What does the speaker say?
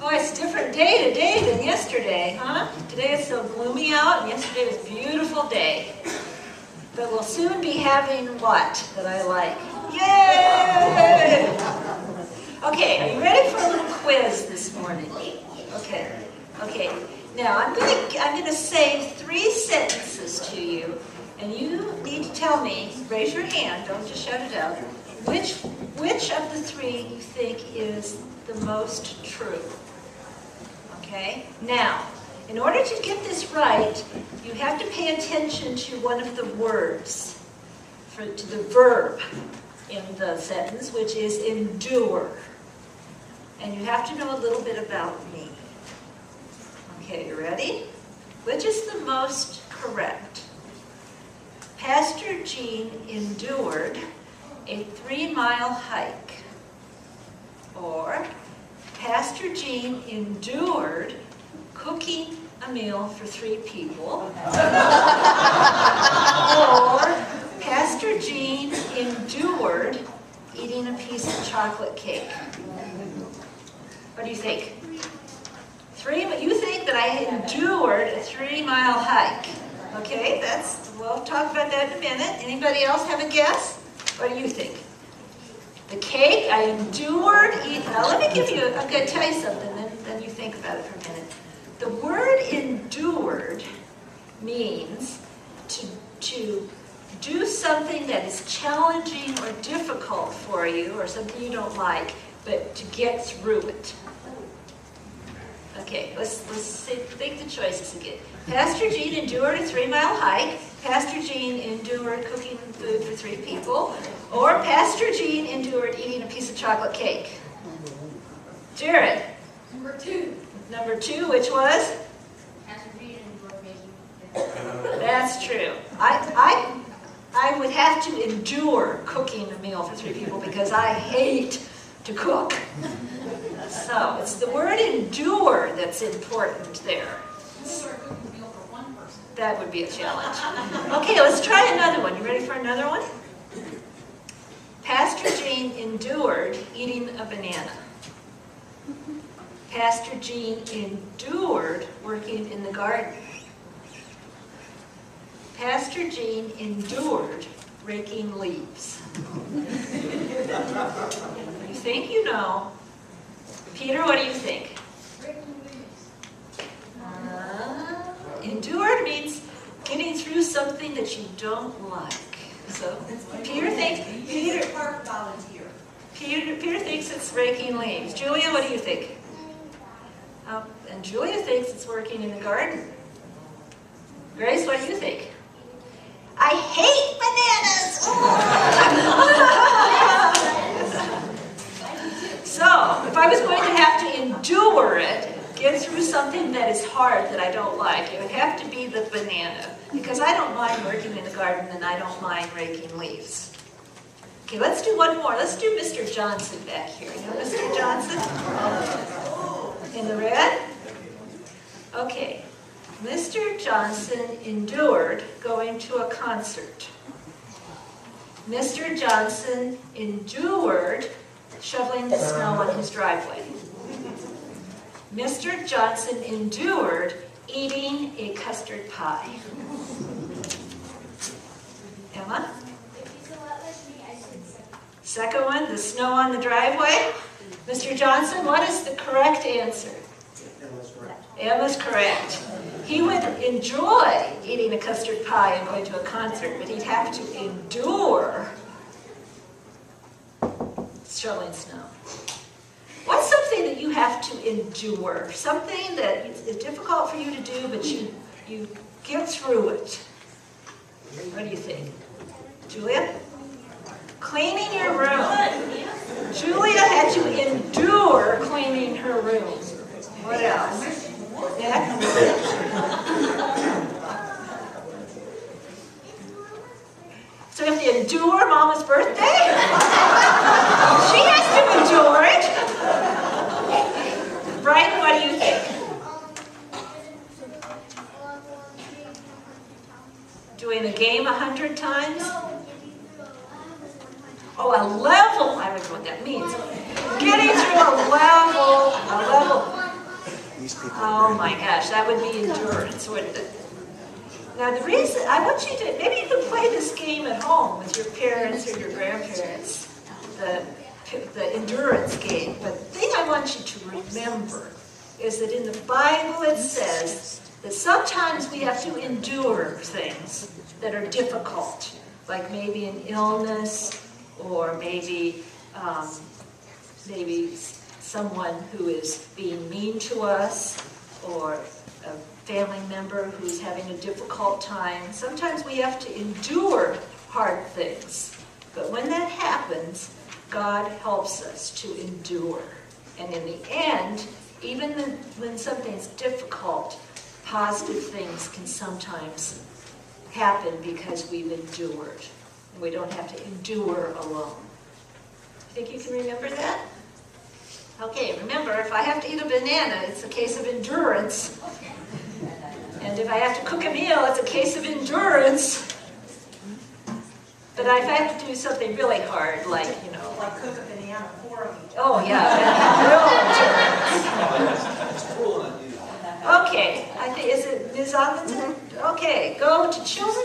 Oh, it's a different day today than yesterday, huh? Today is so gloomy out, and yesterday was a beautiful day. But we'll soon be having what that I like? Yay! Okay, are you ready for a little quiz this morning? Okay. Okay. Now I'm gonna say 3 sentences to you, and you need to tell me. Raise your hand. Don't just shout it out. Which of the 3 you think is the most true? Okay. Now, in order to get this right, you have to pay attention to one of the words, to the verb in the sentence, which is endure. And you have to know a little bit about me. Okay, you ready? Which is the most correct? Pastor Jean endured a 3-mile hike. Or Pastor Jean endured cooking a meal for 3 people. Or Pastor Jean endured eating a piece of chocolate cake. What do you think? 3, you think that I endured a 3-mile hike. Okay, we'll talk about that in a minute. Anybody else have a guess? What do you think? The cake, I endured eating. Now let me give you, I'm going to tell you something, then you think about it for a minute. The word endured means to do something that is challenging or difficult for you, or something you don't like, but to get through it. Okay, let's think the choices again. Pastor Jean endured a 3-mile hike. Pastor Jean endured cooking food for 3 people. Or Pastor Jean endured eating a piece of chocolate cake. Jared? Number 2. Number 2, which was? Pastor Jean endured making. That's true. I would have to endure cooking a meal for 3 people because I hate to cook. So it's the word endure that's important there. That would be a challenge. Okay, let's try another one. You ready for another one? Pastor Jean endured eating a banana. Pastor Jean endured working in the garden. Pastor Jean endured raking leaves. You think you know. Peter, what do you think? Endured means getting through something that you don't like. So Peter thinks it's raking leaves. Julia, what do you think? And Julia thinks it's working in the garden. Grace, what do you think? I hate bananas! So, if I was going to have to endure it, get through something that is hard that I don't like, it would have to be the banana. Because I don't mind working in the garden and I don't mind raking leaves. Okay, let's do one more. Let's do Mr. Johnson back here. You know Mr. Johnson? In the red? Okay. Mr. Johnson endured going to a concert. Mr. Johnson endured shoveling the snow on his driveway. Mr. Johnson endured eating a custard pie. Emma? Second one, the snow on the driveway. Mr. Johnson, what is the correct answer? Emma's correct. He would enjoy eating a custard pie and going to a concert, but he'd have to endure shoveling snow. What's something that you have to endure? Something that is difficult for you to do, but you get through it. What do you think? Julia? Cleaning your room. Julia had to endure cleaning her room. What else? Yeah? So you have to endure Mama's birthday? She has to endure it. Brian, what do you think? Doing a game 100 times? Oh, a level. I don't know what that means. Getting through a level. my gosh, that would be endurance, wouldn't it? Now the reason, I want you to, maybe you can play this game at home with your parents or your grandparents, the endurance game. But the thing I want you to remember is that in the Bible it says that sometimes we have to endure things that are difficult, like maybe an illness, or maybe someone who is being mean to us, or a family member who's having a difficult time. Sometimes we have to endure hard things. But when that happens, God helps us to endure. And in the end, even when something's difficult, positive things can sometimes happen because we've endured. And we don't have to endure alone. Think you can remember that? Okay, remember, if I have to eat a banana, it's a case of endurance. And if I have to cook a meal, it's a case of endurance. But if I have to do something really hard, like, Like cook a banana for me. oh yeah, real endurance. Okay, I think, is it Ms. Ogdenton? Okay, go to children's